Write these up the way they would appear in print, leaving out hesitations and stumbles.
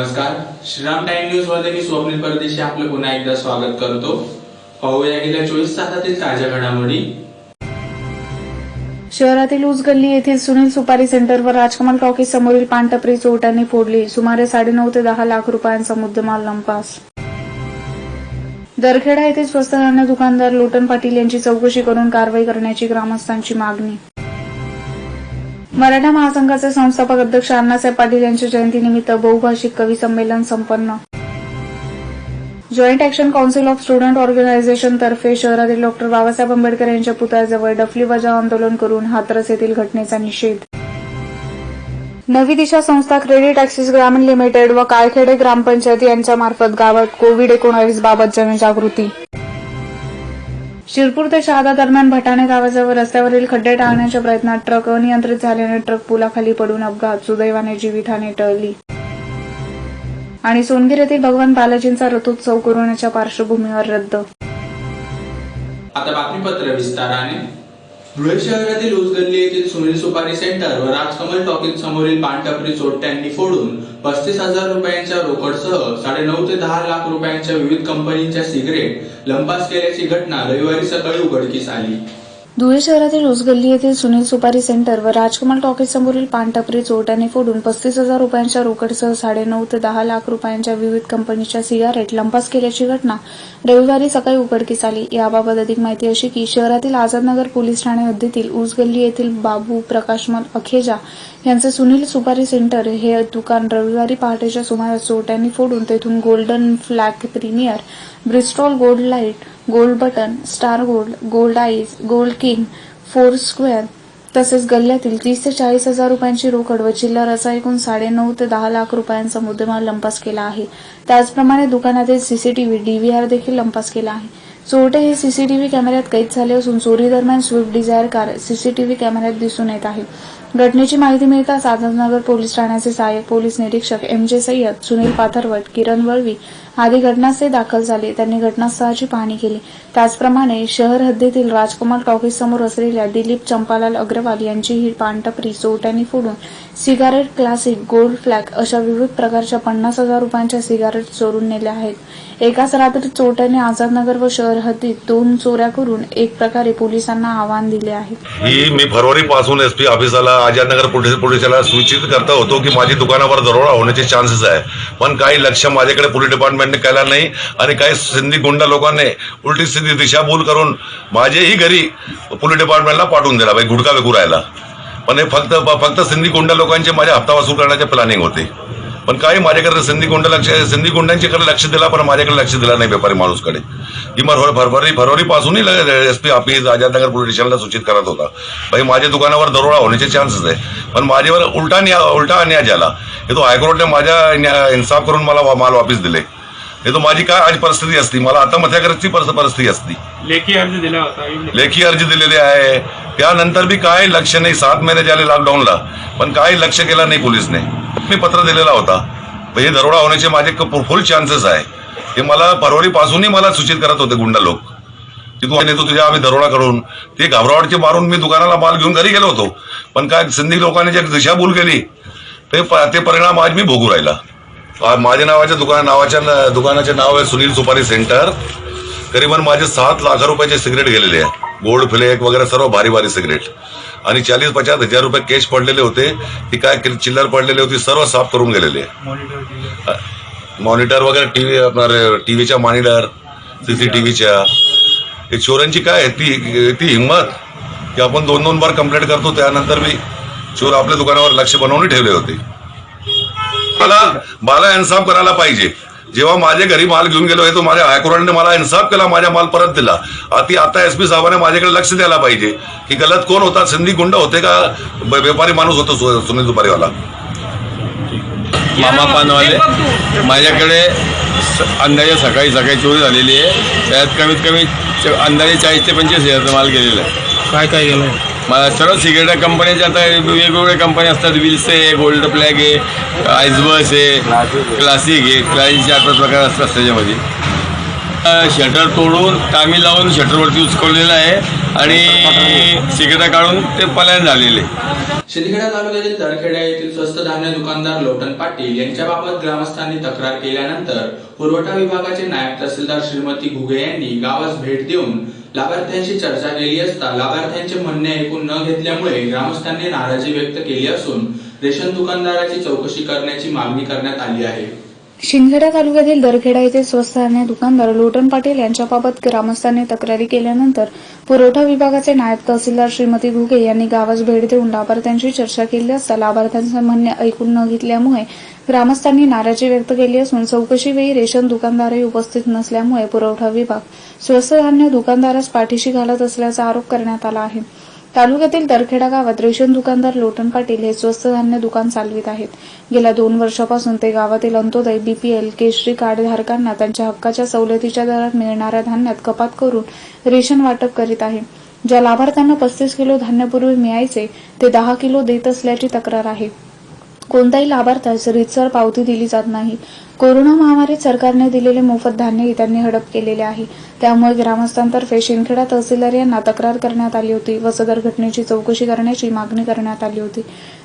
नमस्कार, Shriram time news मध्ये मी स्वप्नील परदेशी आपलं पुन्हा एकदा स्वागत करतो। पाहूया गेल्या 24 तासातील ताज्या घडामोडी। शहरातील ऊस गल्ली येथील सुनील सुपारी सेंटरवर राजकमल टॉकीज समोरील पानटपरी चोरट्यांनी फोडली। सुमारे 9.5 ते 10 लाख रुपयांचा मुद्देमाल लंपास। दरखेडा येथील स्वस्त धान्य दुकानदार लोटन पाटील यांची चौकशी करून कारवाई करण्याची ग्रामस्थांची मागणी। मराठा महासंघाचे संस्थापक अध्यक्ष अण्णासाहेब पाटील यांच्या जयंतीनिमित्त बहुभाषिक कवी संमेलन संपन्न। Joint action council of student organisation तर्फे शहरातील डॉक्टर बाबासाहेब आंबेडकर यांच्या पुतळ्याजवळ डफली बजाव आंदोलन करून हाथरस येथील घटनेचा निषेध। नवी दिशा संस्था, क्रेडिट ऍक्सिस ग्रामीण लिमिटेड व काळखेडे ग्रामपंचायत यांच्या मार्फत गावात कोविड-19 बाबत जनजागृती। शिरपूर ते शहादा दरम्यान भटाणे गावाजवळ रस्त्यावरील खड्डे टाळण्याच्या प्रयत्नात ट्रक अनियंत्रित झाल्याने ट्रक पुलाखाली पडून अपघात, सुदैवाने जीवितहानी टळली। आणि सोनगीर येथील भगवान बालाजींचा रथोत्सव कोरोनाच्या पार्श्वभूमीवर रद्द। आता बातमीपत्र विस्ताराने। धुळे शहरातील ऊस गल्ली येथील सुनील सुपारी सेंटर व राजकमल टॉकीज समोरील पानटपरी चोरट्यांनी फोडून 35,000 रुपयांच्या रोकडसह 9.5 ते 10 लाख रुपयांच्या विविध कंपनीच्या सिगरेट लंपास केल्याची घटना रविवारी सकाळी उघडकीस आली। धुळे शहरातील ऊस गल्ली येथील सुनील सुपारी सेंटर व राजकमल टॉकीज समोरील पानटपरी चोरट्यांनी फोडून 35,000 रुपयांच्या रोकडसह 9.5 ते 10 लाख रुपयांच्या विविध कंपनीच्या सिगारेट लंपास केल्याची घटना रविवारी सकाळी उघडकीस आली। याबाबत अधिक माहिती अशी की शहरातील आझादनगर पोलीस ठाणे हद्दीतील ऊस गल्ली येथील बाबू प्रकाशमल अखेजा यांचे सुनील सुपारी सेंटर हे दुकान रविवारी पहाटेच्या सुमारास चोरट्यांनी फोडून तेथून golden flag premier, Bristol gold light, gold button, star gold, gold eyes, gold king, 4 square तसेच गल्ल्यातील 30 ते 40 हजार रुपयांची रोकड व चिल्लर असा एकूण 9.5 ते 10 लाख रुपयांचा मुद्देमाल लंपास केला आहे। त्याचप्रमाणे दुकानातील सीसीटीव्ही DVR देखील लंपास केला आहे। चोरटे हे सीसीटीव्ही कॅमेऱ्यात कैद झाले असून चोरी दरम्यान स्विफ्ट डिझायर कार सीसीटीव्ही कॅमेऱ्यात दिसून येत आहे। घटनेची माहिती मिळताच आझादनगर पोलीस ठाण्याचे सहाय्यक पोलीस निरीक्षक MJ सय्यद, सुनील पाथरवट, किरण वळवी आदी घटनास्थळी दाखल झाले। त्यांनी घटनास्थळाची पाहणी केली। त्याचप्रमाणे शहर हद्दीतील राजकमल टॉकीज समोर असलेल्या दिलीप चंपालाल अग्रवाल यांची ही पानटपरी चोरट्यांनी फोडून सिगारेट, क्लासिक, गोल्ड फ्लॅग अशा विविध प्रकारच्या 50,000 रुपयांच्या सिगारेट चोरून नेल्या आहेत। एकाच रात्रीत चोरट्यांनी आझादनगर व शहर हद्दीत 2 चोऱ्या करून एक प्रकारे पोलिसांना आव्हान दिले आहे। मी फरवरी पासून SP ऑफिसला आझादनगर पोलिसाला सूचित करता होतो की माझी दुकानावर दरोडा होण्याचे चान्सेस आहे, पण काही लक्ष माझ्याकडे पोलीस डिपार्टमेंटने केला नाही आणि काही सिंधी गुंडा लोकांनी उलटी सिधी दिशाभूल करून माझ्याही घरी पोलीस डिपार्टमेंटला पाठवून दिला भाई गुडका विकुरायला। पण हे फक्त सिंधी गुंडा लोकांचे माझे हप्ता वसूल करण्याचे प्लॅनिंग होते, पण काही माझ्याकडे सिंधी गुंडांच्याकडे लक्ष दिला, पण माझ्याकडे लक्ष दिला नाही व्यापारी माणूसकडे। ही फरवरी पासूनही SP ऑफिस आझादनगर पोलीस स्टेशनला सूचित करत होता भाई माझ्या दुकानावर दरोडा होण्याचे चान्सेस आहे, पण माझ्यावर उलटा अन्याय झाला। हे तो हायकोर्टने माझ्या इन्साफ करून मला माल वापस दिले। हे तो माझी काय आज परिस्थिती असती, मला आत्महत्या करायची परिस्थिती असती। लेखी अर्ज दिला होता, लेखी अर्ज दिलेले आहे, त्यानंतर बी काय लक्ष नाही। 7 महिने झाले लॉकडाऊनला, पण काही लक्ष केलं नाही पोलिसने। मी पत्र दिलेला होता, हे दरोडा होण्याचे माझे फुल चान्सेस आहे। हे मला फरवरी पासूनही मला सूचित करत होते गुंडा लोक की तू नेतो तुझ्या आम्ही दरोडा करून। ते घाबरावटचे मारून मी दुकानाला माल घेऊन घरी गेलो होतो, पण काय सिंधी लोकांनी जे दिशाभूल केली ते परिणाम आज मी भोगू राहिला। माझ्या दुकानाचे नाव आहे सुनील सुपारी सेंटर। करीबन माझे 7 लाख रुपयाचे सिगरेट गेलेले आहे, गोल्ड फ्लेक वगैरे सर्व भारी सिगरेट, आणि 40-50 हजार रुपये कॅश पडलेले होते, ती काय चिल्लर पडलेली होती सर्व साफ करून गेलेले। मॉनिटर वगैरे टीव्हीच्या मॉनिटर, CCTVच्या। हे चोरांची काय ती हिंमत की आपण 2-2 बार कंप्लेंट करतो, त्यानंतर बी चोर आपल्या दुकानावर लक्ष बनवून ठेवले होते। मला इन्साफ करायला पाहिजे। जेव्हा माझ्या घरी माल घेऊन गेलो, हे तो माझ्या हायकोर्टाने मला इन्साफ केला, माझा माल परत दिला। आता SP साहेबांनी माझ्याकडे लक्ष द्यायला पाहिजे की गलत कोण होता, सिंधी गुंड होते का व्यापारी माणूस होतो सुनील सुपारीवाला। मामा पानवाले माझ्याकडे अंदाजे सकाळी चोरी झालेली आहे, त्यात कमीत कमी अंदाजे 40 ते 25 हजारचा माल गेलेला आहे। काय गेलं मला सर्व सिगरेट कंपनीच्या आता वेगवेगळ्या कंपनी असतात, विल्स आहे, गोल्ड फ्लॅग आहे, आईसबस आहे, क्लासिक आहे, क्लासिकचे 8 प्रकार असतात त्याच्यामध्ये। शटर तोडून टामी लावून शटरवरती उचकवलेलं आहे आणि सिगरेटा काढून ते पलायन झालेले. शिंदखेडा तालुक्यातील दरखेडा येथील स्वस्त धान्य दुकानदार लोटन पाटील यांच्याबाबत ग्रामस्थांनी तक्रार केल्यानंतर पुरवठा विभागाचे नायब तहसीलदार श्रीमती घुगे यांनी गावास भेट देऊन लाभार्थ्यांशी चर्चा केली असता लाभार्थ्यांचे म्हणणे ऐकून न घेतल्यामुळे ग्रामस्थांनी नाराजी व्यक्त केली असून रेशन दुकानदाराची चौकशी करण्याची मागणी करण्यात आली आहे. शिंदखेडा तालुक्यातील दरखेडा येथे स्वस्त धान्य दुकानदार लोटन पाटील यांच्याबाबत ग्रामस्थांनी तक्रारी केल्यानंतर पुरवठा विभागाचे नायब तहसीलदार श्रीमती घुगे यांनी गावास भेट देऊन लाभार्थ्यांशी चर्चा केली असता लाभार्थ्यांचे म्हणणे ऐकून न घेतल्यामुळे ग्रामस्थांनी नाराजी व्यक्त केली असून चौकशीवेळी रेशन दुकानदारही उपस्थित नसल्यामुळे पुरवठा विभाग स्वस्त धान्य दुकानदारास पाठीशी घालत असल्याचा आरोप करण्यात आला आहे. तालुक्यातील दरखेडा गावात रेशन दुकानदार लोटन पाटील हे स्वस्त धान्य दुकान चालवित आहेत. गेल्या 2 वर्षापासून ते गावातील अंत्योदय, बीपीएल, केशरी कार्ड धारकांना त्यांच्या हक्काच्या सवलतीच्या दरात मिळणाऱ्या धान्यात कपात करून रेशन वाटप करीत आहे. ज्या लाभार्थ्यांना 35 किलो धान्य पूर्वी मिळायचे ते 10 किलो देत असल्याची तक्रार आहे. कोणत्याही लाभार्थ्यास रीतसर पावती दिली जात नाही. कोरोना महामारीत सरकारने दिलेले मोफत धान्यही त्यांनी हडप केलेले आहे. त्यामुळे ग्रामस्थांतर्फे शिंदखेडा तहसीलदार यांना तक्रार करण्यात आली होती व सदर घटनेची चौकशी करण्याची मागणी करण्यात आली होती.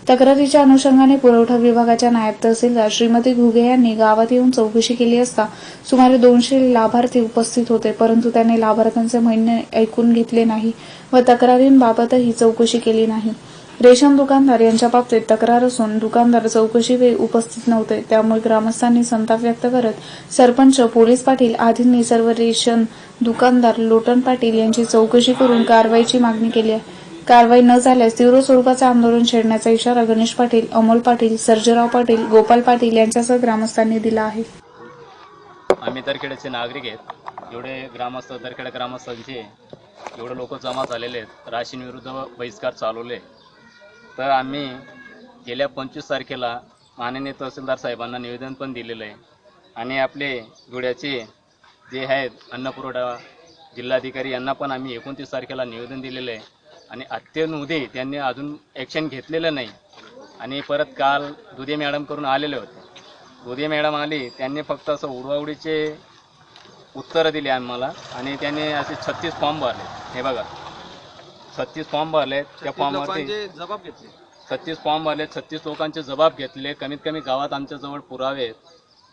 तक्रारीच्या अनुषंगाने पुरवठा विभागाच्या नायब तहसीलदार श्रीमती घुगे यांनी गावात येऊन चौकशी केली असता सुमारे 200 लाभार्थी उपस्थित होते, परंतु त्यांनी लाभार्थ्यांचे म्हणणे ऐकून घेतले नाही व तक्रारींबाबतही चौकशी केली नाही. रेशन दुकानदार यांच्या बाबतीत तक्रार असून दुकानदार चौकशीवेळी उपस्थित नव्हते. त्यामुळे ग्रामस्थांनी संताप व्यक्त करत सरपंच, पोलीस पाटील आदींनी सर्व रेशन दुकानदार लोटन पाटील यांची चौकशी करून कारवाईची मागणी केली आहे. कारवाई न झाल्यास तीव्र स्वरूपाचे आंदोलन छेडण्याचा इशारा गणेश पाटील, अमोल पाटील, सर्जेराव पाटील, गोपाल पाटील यांच्यासह ग्रामस्थांनी दिला आहे. आम्ही दरखेड्याचे नागरिक आहेत. एवढे ग्रामस्थ दरखेडा ग्रामस्थांचे एवढे लोक जमा झालेले आहेत. राशन विरुद्ध बहिष्कार चालवले. तर आम्ही गेल्या 25 तारखेला माननीय तहसीलदार साहेबांना निवेदन पण दिलेलं आहे आणि आपले धुळ्याचे जे आहेत अन्नपुरवठा जिल्हाधिकारी यांना पण आम्ही 29 तारखेला निवेदन दिलेलं आहे आणि अत्यंत त्यांनी अजून ॲक्शन घेतलेलं नाही. आणि परत काल दुधे मॅडम करून आलेले होते. दुधे मॅडम आली, त्यांनी फक्त असं उडवाउडीचे उत्तरं दिली आम्हाला आणि त्यांनी असे 36 फॉर्म भरले. हे बघा 36 फॉर्म भरले. त्या फॉर्मवरती 36 फॉर्म भरले, 36 लोकांचे जबाब घेतले. कमीत कमी गावात आमच्याजवळ पुरावे आहेत.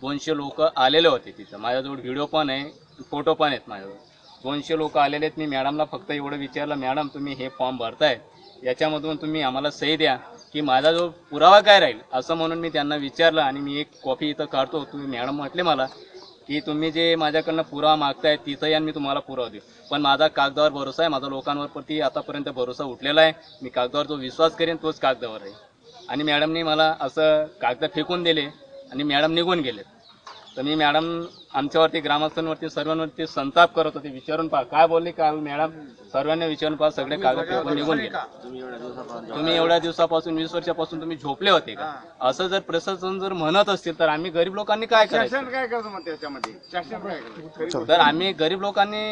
200 लोक आलेले होते तिथं. माझ्याजवळ व्हिडिओ पण आहे, फोटो पण आहेत माझ्याजवळ. 200 लोक आलेले आहेत. मी मॅडमला फक्त एवढं विचारलं, मॅडम तुम्ही हे फॉर्म भरताय याच्यामधून तुम्ही आम्हाला सही द्या की माझ्याजवळ पुरावा काय राहील असं म्हणून मी त्यांना विचारलं आणि मी एक कॉपी इथं काढतो. तुम्ही मॅडम म्हटले मला की तुम्ही जे माझ्याकडनं पुरावा मागताय तिथं या मी तुम्हाला पुरावा देऊ. पण माझा कागदावर भरोसा आहे. माझा लोकांवरती आतापर्यंत भरोसा उठलेला आहे. मी कागदावर जो विश्वास करेन तोच कागदावर आहे. आणि मॅडमनी मला असं कागद फेकून दिले आणि मॅडम निघून गेले. तर मी मॅडम आमच्यावरती ग्रामस्थांवरती सर्वांवरती संताप करत होते. विचारून पहा काय बोलले का मॅडम, सर्वांना विचारून पहा. सगळे कागद फेकून निघून गेले. तुम्ही एवढ्या दिवसापासून 20 वर्षापासून तुम्ही झोपले होते का असं जर प्रशासन जर म्हणत असतील तर आम्ही गरीब लोकांनी काय करायचं? तर आम्ही गरीब लोकांनी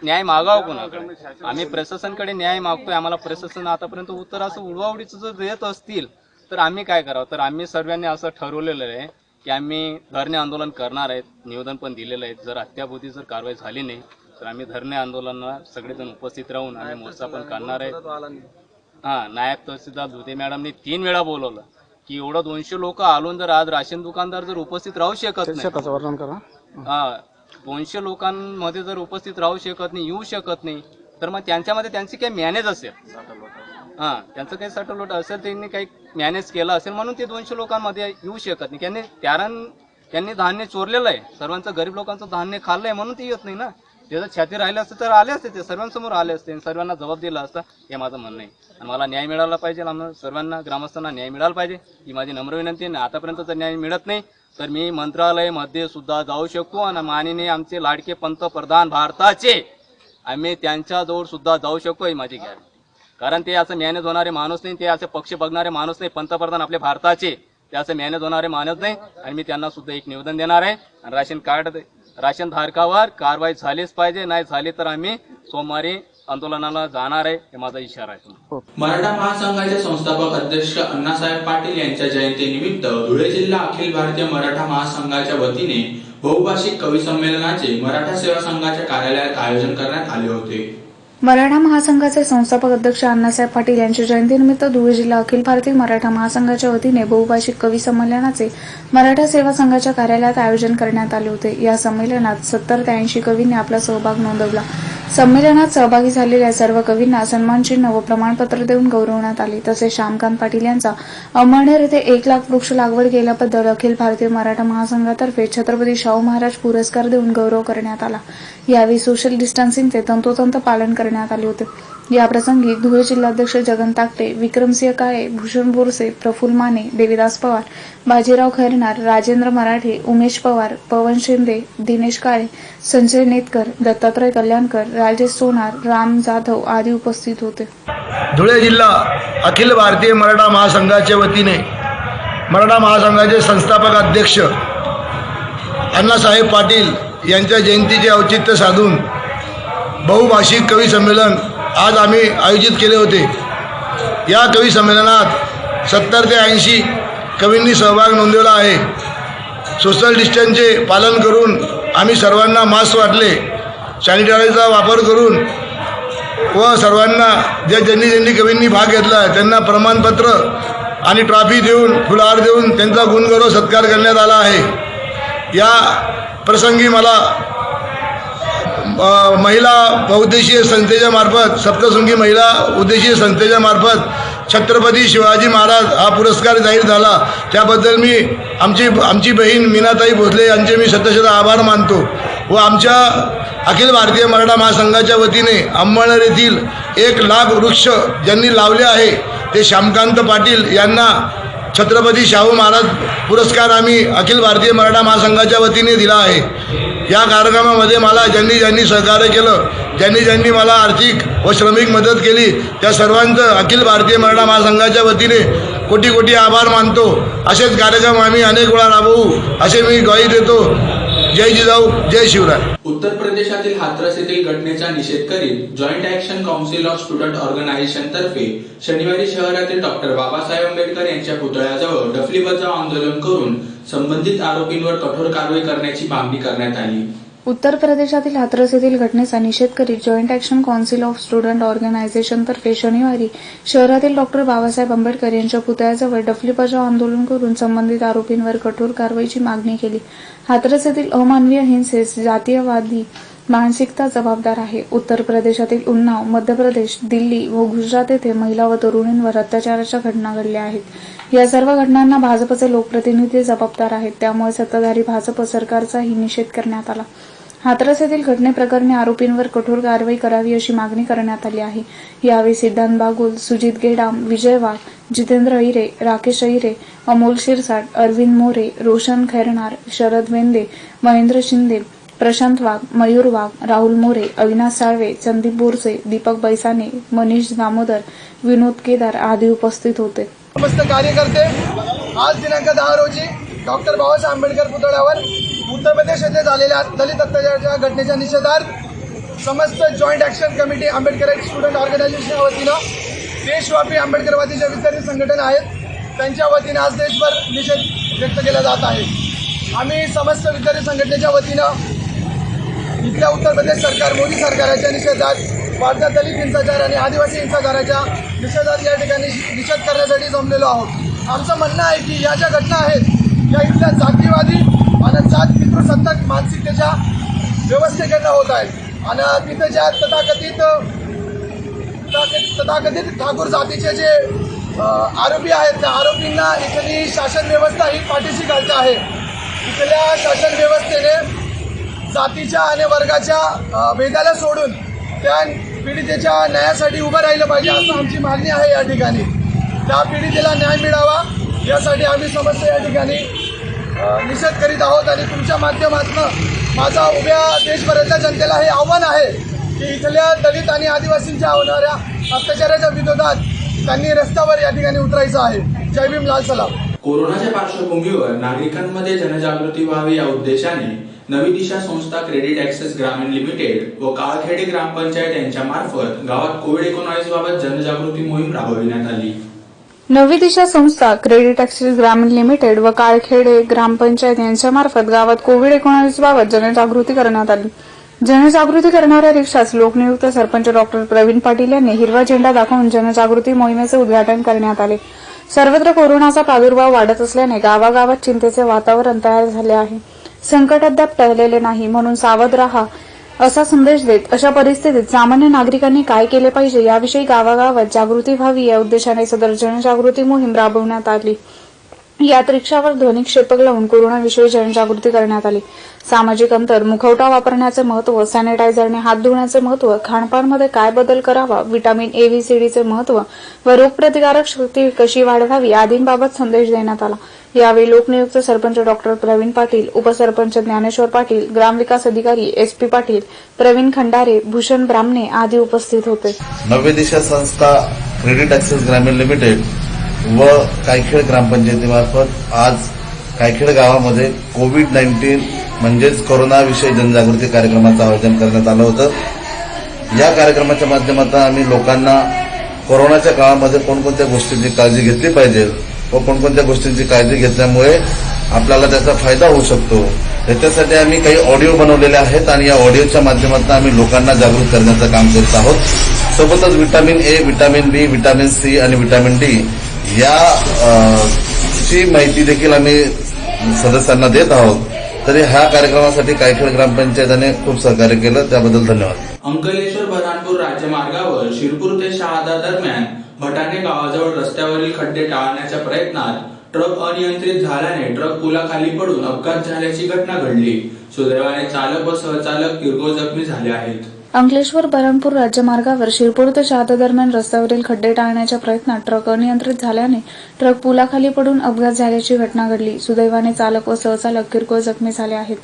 न्याय मागावं कोणाकडे? आम्ही प्रशासनाकडे न्याय मागतोय. आम्हाला प्रशासन आतापर्यंत उत्तर असं उडवाउडीचं जर देत असतील तर आम्ही काय करावं? तर आम्ही सर्वांनी असं ठरवलेलं आहे की आम्ही धरणे आंदोलन करणार आहेत. निवेदन पण दिलेलं आहे. जर अद्यापही जर कारवाई झाली नाही तर आम्ही धरणे आंदोलनाला सगळेजण उपस्थित राहून आम्ही मोर्चा पण काढणार आहे. नायब तहसीलदार दुधे मॅडमनी 3 वेळा बोलवलं की एवढं 200 लोक आलून जर आज राशन दुकानदार जर उपस्थित राहू शकत नाही, 200 लोकांमध्ये जर उपस्थित राहू शकत नाही, येऊ शकत नाही, तर मग त्यांच्यामध्ये त्यांची काही मॅनेज असेल. त्यांचं काही सटलोट असेल, त्यांनी काही मॅनेज केलं असेल म्हणून ते 200 लोकांमध्ये येऊ शकत नाही. त्यांनी धान्य चोरलेलं आहे. सर्वांचं गरीब लोकांचं धान्य खाल्लंय म्हणून ते येत नाही ना. त्याचं छाती राहिले असते तर आले असते. ते सर्वांसमोर आले असते, सर्वांना जबाब दिला असता. हे माझं म्हणणं आहे. आणि मला न्याय मिळाला पाहिजे. आम्हाला सर्वांना ग्रामस्थांना न्याय मिळाला पाहिजे ही माझी नम्र विनंती आहे. आतापर्यंत जर न्याय मिळत नाही तर मी मंत्रालयामध्ये सुद्धा जाऊ शकतो आणि माननीय आमचे लाडके पंतप्रधान भारताचे आम्ही त्यांच्याजवळ सुद्धा जाऊ शकतो ही माझी गॅरंटी. कारण ते असं मॅनेज होणारे माणूस नाही, ते असे पक्ष बघणारे माणूस नाही. पंतप्रधान आपले भारताचे ते असं मॅनेज होणारे माणूस नाही. आणि मी त्यांना सुद्धा एक निवेदन देणार आहे. आणि राशन धारकावर कारवाई झालीच पाहिजे. नाही झाली तर आम्ही सोमवारी आंदोलनाला जाणार आहे, हे माझा इशारा आहे. मराठा महासंघाचे संस्थापक अध्यक्ष अण्णासाहेब पाटील यांच्या जयंतीनिमित्त धुळे जिल्हा अखिल भारतीय मराठा महासंघाच्या वतीने बहुभाषिक कवी संमेलनाचे मराठा सेवा संघाच्या कार्यालयात आयोजन करण्यात आले होते. मराठा महासंघाचे संस्थापक अध्यक्ष अण्णासाहेब पाटील यांच्या जयंतीनिमित्त धुळे जिल्हा अखिल भारतीय मराठा महासंघाच्या वतीने बहुभाषिक कवी संमेलनाचे मराठा सेवा संघाच्या कार्यालयात आयोजन करण्यात आले होते. या संमेलनात 70 ते 80 कवींनी आपला सहभाग नोंदवला. संमेलनात सहभागी झालेल्या सर्व कवींना सन्मानचिन्ह व प्रमाणपत्र देऊन गौरवण्यात आले. तसेच श्यामकांत पाटील यांचा अंमळनेर येथे 1 लाख वृक्ष लागवड केल्याबद्दल अखिल भारतीय मराठा महासंघातर्फे छत्रपती शाहू महाराज पुरस्कार देऊन गौरव करण्यात आला. यावेळी सोशल डिस्टन्सिंगचे तंतोतंत पालन करण्यात आले होते. याप्रसंगी धुळे जिल्हाध्यक्ष जगन ताकटे, विक्रमसिंह काळे, भूषण बोरसे, प्रफुल्ल माने, देवीदास पवार, बाजीराव खैरनार, राजेंद्र मराठे, उमेश पवार, पवन शिंदे, दिनेश काळे, संजय नेतकर, दत्तात्रय कल्याणकर, राजेश सोनार, राम जाधव आदी उपस्थित होते. धुळे जिल्हा अखिल भारतीय मराठा महासंघाच्या वतीने मराठा महासंघाचे संस्थापक अध्यक्ष अण्णासाहेब पाटील यांच्या जयंतीचे औचित्य साधून बहुभाषिक कवी संमेलन आज आम्ही आयोजित केले होते. या कवी संमेलनात 70 ते 80 कवींनी सहभाग नोंदवला आहे. सोशल डिस्टन्सचे पालन करून आम्ही सर्वांना मास्क वाटले, सॅनिटायझरचा वापर करून व सर्वांना ज्यांनी कवींनी भाग घेतला त्यांना प्रमाणपत्र आणि ट्रॉफी देऊन, फुलहार देऊन त्यांचा गुणगौरव सत्कार करण्यात आला आहे. या प्रसंगी मला महिला बहुउद्देशीय संस्थेच्या मार्फत, सप्तशृंगी महिला उद्देशीय संस्थेच्या मार्फत छत्रपती शिवाजी महाराज हा पुरस्कार जाहीर झाला. त्याबद्दल मी आमची बहीण मीनाताई भोसले यांचे मी शतशत आभार मानतो. व आमच्या अखिल भारतीय मराठा महासंघाच्या वतीने अंमळनेर येथील 1 लाख वृक्ष ज्यांनी लावले आहे ते श्यामकांत पाटील यांना छत्रपती शाहू महाराज पुरस्कार आम्ही अखिल भारतीय मराठा महासंघाच्या वतीने दिला आहे. या कार्यक्रमामध्ये मला ज्यांनी सहकार्य केलं, ज्यांनी मला आर्थिक व श्रमिक मदत केली, त्या सर्वांचं अखिल भारतीय मराठा महासंघाच्या वतीने कोटी कोटी आभार मानतो. असेच कार्यक्रम आम्ही अनेक वेळा राबवू असे मी ग्वाही देतो. जय जिजाऊ, जय शिवराय. उत्तर प्रदेशातील हाथरस येथील घटनेचा निषेध करीत joint action council of student organisation तर्फे शनिवारी शहरातील डॉक्टर बाबासाहेब आंबेडकर यांच्या पुतळ्याजवळ डफली बजाव आंदोलन करून संबंधित आरोपींवर कठोर कारवाई करण्याची मागणी करण्यात आली. उत्तर प्रदेशातील हाथरस येथील घटनेचा निषेध करीत joint action council of student ऑर्गनायझेशनतर्फे शनिवारी शहरातील डॉक्टर बाबासाहेब आंबेडकर यांच्या पुतळ्याजवळ डफली बजाव आंदोलन करून संबंधित आरोपींवर कठोर कारवाईची मागणी केली. हाथरस येथील अमानवीय हिंसेस जातीयवादी मानसिकता जबाबदार आहे. उत्तर प्रदेशातील उन्नाव, मध्य प्रदेश, दिल्ली व गुजरात येथे महिला व तरुणींवर अत्याचाराच्या घटना घडल्या आहेत. या सर्व घटनांना भाजपचे लोकप्रतिनिधी जबाबदार आहेत. त्यामुळे सत्ताधारी भाजप सरकारचाही निषेध करण्यात आला. हाथरस येथील घटनेप्रकरणी आरोपींवर कठोर कारवाई करावी अशी मागणी करण्यात आली आहे. यावेळी सिद्धांत बागुल, सुजित गेडाम, विजय वाघ, जितेंद्र अहिरे, राकेश अहिरे, अमोल शिरसाट, अरविंद मोरे, रोशन खैरनार, शरद वेंदे, महेंद्र शिंदे, प्रशांत वाघ, मयूर वाघ, राहुल मोरे, अविनाश साळवे, संदीप बोरसे, दीपक बैसाने, मनीष दामोदर, विनोद केदार आदी उपस्थित होते. समस्त कार्यकर्ते आज दिनांक 10 रोजी डॉक्टर बाबासाहेब आंबेडकर पुतळ्यावर उत्तर प्रदेश येथे झालेल्या दलित अत्याचाराच्या घटनेच्या निषेधार्थ समस्त joint action committee Ambedkar student ऑर्गनायझेशनच्या वतीनं देशव्यापी आंबेडकरवादीचे विद्यार्थी संघटना आहेत त्यांच्या वतीनं आज देशभर निषेध व्यक्त केला जात आहे. आम्ही समस्त विद्यार्थी संघटनेच्या वतीनं इथल्या उत्तर प्रदेश सरकार, मोदी सरकारच्या निषेधात वाढत्या दलित हिंसाचार आणि आदिवासी हिंसाचाराच्या निषेधात या ठिकाणी निषेध करण्यासाठी जमलेलो आहोत. आमचं म्हणणं आहे की या ज्या घटना आहेत या इथल्या जातीवादी आणि जात पितृसत्ताक मानसिकतेच्या व्यवस्थेकडनं होत आहेत आणि तिथे ज्या तथाकथित ठाकूर जातीचे जे आरोपी आहेत त्या आरोपींना इथली शासन व्यवस्था ही पाठीशी घालते आहे. इथल्या शासन व्यवस्थेने जातीच्या आणि वर्गाच्या भेदाला सोडून त्या पीडितेच्या न्यायासाठी उभं राहिलं पाहिजे असं आमची मागणी आहे. या ठिकाणी त्या पीडितेला न्याय मिळावा यासाठी आम्ही समस्त या ठिकाणी निषेध करीत आहोत आणि तुमच्या माध्यमातून माझा उभ्या देशभरातल्या जनतेला हे आव्हान आहे की इथल्या दलित आणि आदिवासींच्या होणाऱ्या अत्याचाराच्या विरोधात त्यांनी रस्त्यावर या ठिकाणी उतरायचं आहे. जय भीम, लाल सलाम. कोरोनाच्या पार्श्वभूमीवर नागरिकांमध्ये जनजागृती व्हावी या उद्देशाने नवी दिशा संस्था, क्रेडिट ॲक्सेस ग्रामीण लिमिटेड व काळखेडे ग्रामपंचायत यांच्या मार्फत गावात कोविड-19 बाबत जनजागृती मोहीम राबविण्यात आली. नवी दिशा संस्था, क्रेडिट ॲक्सेस ग्रामीण लिमिटेड व काळखेडे ग्रामपंचायत यांच्यामार्फत गावात कोविड-19 बाबत जनजागृती करण्यात आली. जनजागृती करणाऱ्या रिक्षास लोकनियुक्त सरपंच डॉक्टर प्रवीण पाटील यांनी हिरवा झेंडा दाखवून जनजागृती मोहिमेचे उद्घाटन करण्यात आले. सर्वत्र कोरोनाचा प्रादुर्भाव वाढत असल्याने गावागावात चिंतेचे वातावरण तयार झाले आहे. संकट अद्याप टळलेले नाही, म्हणून सावध राहा असा संदेश देत अशा परिस्थितीत सामान्य नागरिकांनी काय केले पाहिजे याविषयी गावागावात जागृती व्हावी या उद्देशाने सदर जनजागृती मोहीम राबवण्यात आली. यात रिक्षावर ध्वनिक्षेपक लावून कोरोनाविषयी जनजागृती करण्यात आली. सामाजिक अंतर, मुखवटा वापरण्याचे महत्त्व, सॅनिटायझरने हात धुण्याचे महत्त्व, खानपानमध्ये काय बदल करावा, व्हिटॅमिन ए, बी, सी, डीचे महत्त्व व रोगप्रतिकारक शक्ती कशी वाढवावी आदींबाबत संदेश देण्यात आला. यावेळी लोकनियुक्त सरपंच डॉक्टर प्रवीण पाटील, उपसरपंच ज्ञानेश्वर पाटील, ग्रामविकास अधिकारी SP पाटील, प्रवीण खंडारे, भूषण ब्राह्मणे आदी उपस्थित होते. नवी दिशा संस्था, क्रेडिट ॲक्सेस ग्रामीण लिमिटेड व कायखेड ग्रामपंचायतीमार्फत आज कायखेड गावामध्ये कोविड-19 म्हणजेच कोरोनाविषयी जनजागृती कार्यक्रमाचं आयोजन करण्यात आलं होतं. या कार्यक्रमाच्या माध्यमातून आम्ही लोकांना कोरोनाच्या काळामध्ये कोणकोणत्या गोष्टींची काळजी घेतली पाहिजे व कोणकोणत्या गोष्टींची काळजी घेतल्यामुळे आपल्याला त्याचा फायदा होऊ शकतो याच्यासाठी आम्ही काही ऑडिओ बनवलेले आहेत आणि या ऑडिओच्या माध्यमातून आम्ही लोकांना जागृत करण्याचं काम करत आहोत. सोबतच vitamin A, vitamin B, vitamin C आणि व्हिटॅमिन डी या ची माहिती देखील आम्ही सदस्यांना देत आहोत. तरी ह्या कार्यक्रमासाठी कायखेड ग्रामपंचायतीने खूप सहकार्य केलं, त्याबद्दल धन्यवाद. अंकलेश्वर बऱ्हाणपूर राज्यमार्गावर शिरपूर ते शहादा दरम्यान भटाणे गावाजवळ रस्त्यावरील खड्डे टाळण्याच्या प्रयत्नात ट्रक अनियंत्रित झाल्याने ट्रक पुलाखाली पडून अपघात झाल्याची घटना घडली. सुदैवाने चालक व सहचालक किरकोळ जखमी झाले आहेत. अंकलेश्वर बऱ्हाणपूर राज्यमार्गावर शिरपूर ते शहादा दरम्यान रस्त्यावरील खड्डे टाळण्याच्या प्रयत्नात ट्रक अनियंत्रित झाल्याने ट्रक पुलाखाली पडून अपघात झाल्याची घटना घडली. सुदैवाने चालक व सहचालक किरकोळ जखमी झाले आहेत.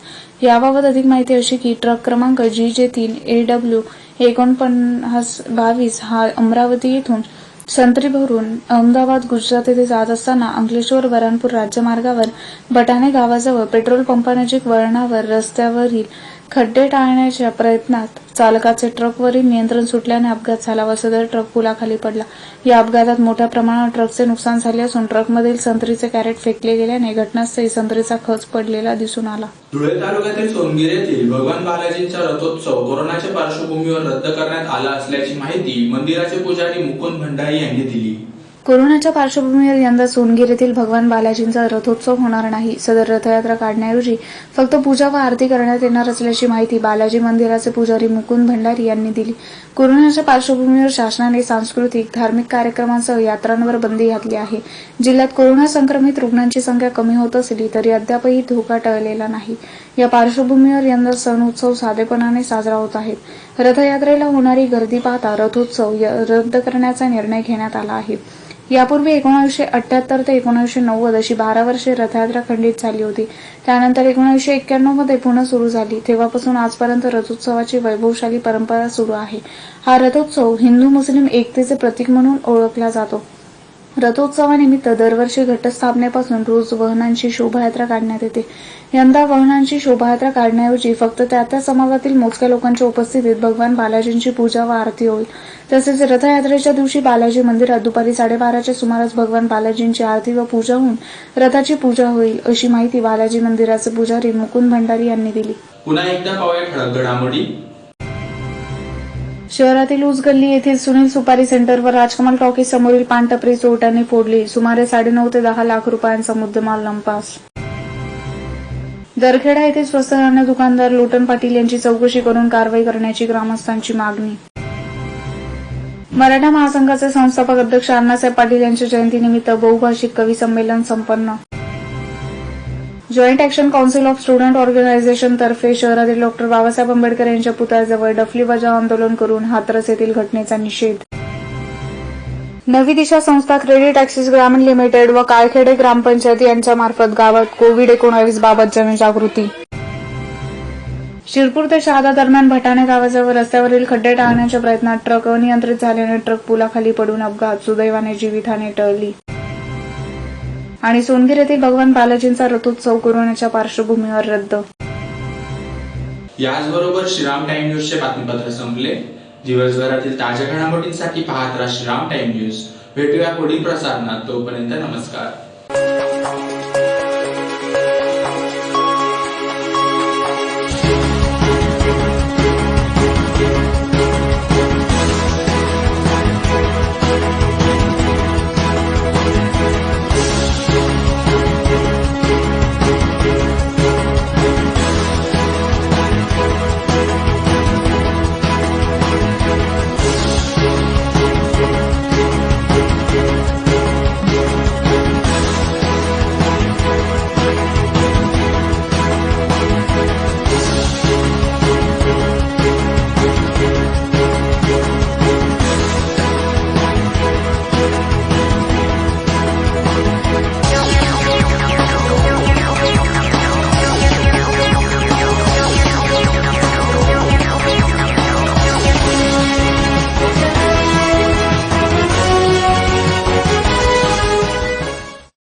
याबाबत अधिक माहिती अशी की ट्रक क्रमांक GJ3 AW 4922 हा अमरावती येथून संत्री भरून अहमदाबाद, गुजरात येथे जात असताना अंकलेश्वर बऱ्हाणपूर राज्यमार्गावर भटाणे गावाजवळ पेट्रोल पंपानजीक वळणावर रस्त्यावरील खड्डे टाळण्याच्या प्रयत्नात चालकाचे ट्रकवरील नियंत्रण सुटल्याने अपघात झाला व सदर ट्रक पुलाखाली पडला. या अपघातात मोठ्या प्रमाणात ट्रकचे नुकसान झाले असून ट्रकमधील संत्रीचे कॅरेट फेकले गेल्याने घटनास्थळी संत्रीचा खच पडलेला दिसून आला. धुळे तालुक्यातील सोनगीर येथील भगवान बालाजींचा रथोत्सव कोरोनाच्या पार्श्वभूमीवर रद्द करण्यात आला असल्याची माहिती मंदिराचे पुजारी मुकुंद भंडारी यांनी दिली. कोरोनाच्या पार्श्वभूमीवर यंदा सोनगीर येथील भगवान बालाजींचा रथोत्सव होणार नाही. सदर रथयात्रा काढण्याऐवजी फक्त पूजा व आरती करण्यात येणार असल्याची माहिती बालाजी मंदिराचे पुजारी मुकुंद भंडारी यांनी दिली. कोरोनाच्या पार्श्वभूमीवर शासनाने सांस्कृतिक, धार्मिक कार्यक्रमांसह यात्रांवर बंदी घातली आहे. जिल्ह्यात कोरोना संक्रमित रुग्णांची संख्या कमी होत असली तरी अद्यापही धोका टळलेला नाही. या पार्श्वभूमीवर यंदा सण उत्सव साधेपणाने साजरा होत आहेत. रथयात्रेला होणारी गर्दी पाहता रथोत्सव रद्द करण्याचा निर्णय घेण्यात आला आहे. यापूर्वी 1978 ते 1990 अशी 12 वर्षे रथयात्रा खंडित झाली होती. त्यानंतर 1991 मध्ये पुन्हा सुरू झाली. तेव्हापासून आजपर्यंत रथोत्सवाची वैभवशाली परंपरा सुरू आहे. हा रथोत्सव हिंदू मुस्लिम एकतेचे प्रतीक म्हणून ओळखला जातो. रथोत्सवानिमित्त दरवर्षी घटस्थापनेपासून रोज वाहनांची शोभायात्रा काढण्यात येते. यंदा वाहनांची शोभायात्रा काढण्याऐवजी फक्त त्या समाजातील मोजक्या लोकांच्या उपस्थितीत भगवान बालाजींची पूजा व आरती होईल. तसेच रथयात्रेच्या दिवशी बालाजी मंदिरात दुपारी 12:30च्या सुमारास भगवान बालाजींची आरती व पूजा होऊन रथाची पूजा होईल, अशी माहिती बालाजी मंदिराचे पुजारी मुकुंद भंडारी यांनी दिली. पुन्हा एकदा पाहूया ठळक घडामोडी. शहरातील ऊस गल्ली येथील सुनील सुपारी सेंटर व राजकमल टॉकीज समोरील पानटपरी चोरट्यांनी फोडली. सुमारे 9.5 ते 10 लाख रुपयांचा मुद्देमाल लंपास. दरखेडा येथे स्वस्त धान्य दुकानदार लोटन पाटील यांची चौकशी करून कारवाई करण्याची ग्रामस्थांची मागणी. मराठा महासंघाचे संस्थापक अध्यक्ष अण्णासाहेब पाटील यांच्या जयंतीनिमित्त बहुभाषिक कवी संमेलन संपन्न. Joint action council of student organisation तर्फे शहरातील डॉ. बाबासाहेब आंबेडकर यांच्या पुतळ्याजवळ डफली बजाव आंदोलन करून हाथरस येथील घटनेचा निषेध. नवी दिशा संस्था, क्रेडिट ॲक्सेस ग्रामीण लिमिटेड व काळखेडे ग्रामपंचायत यांच्या मार्फत गावात कोविड-19 बाबत जनजागृती. शिरपूर ते शहादा दरम्यान भटाणे गावाजवळ रस्त्यावरील खड्डे टाळण्याच्या प्रयत्नात ट्रक अनियंत्रित झाल्याने ट्रक पुलाखाली पडून अपघात. सुदैवाने जीवितहानी टळली. आणि सोनगीर येथील भगवान बालाजींचा रथोत्सव कोरोनाच्या पार्श्वभूमीवर रद्द. याचबरोबर श्रीराम टाइम न्यूजचे बातमीपत्र संपले. दिवसभरातील ताज्या घडामोडींसाठी पाहत राहा श्रीराम टाइम न्यूज. भेटूया पुढील प्रसारणात. तोपर्यंत नमस्कार.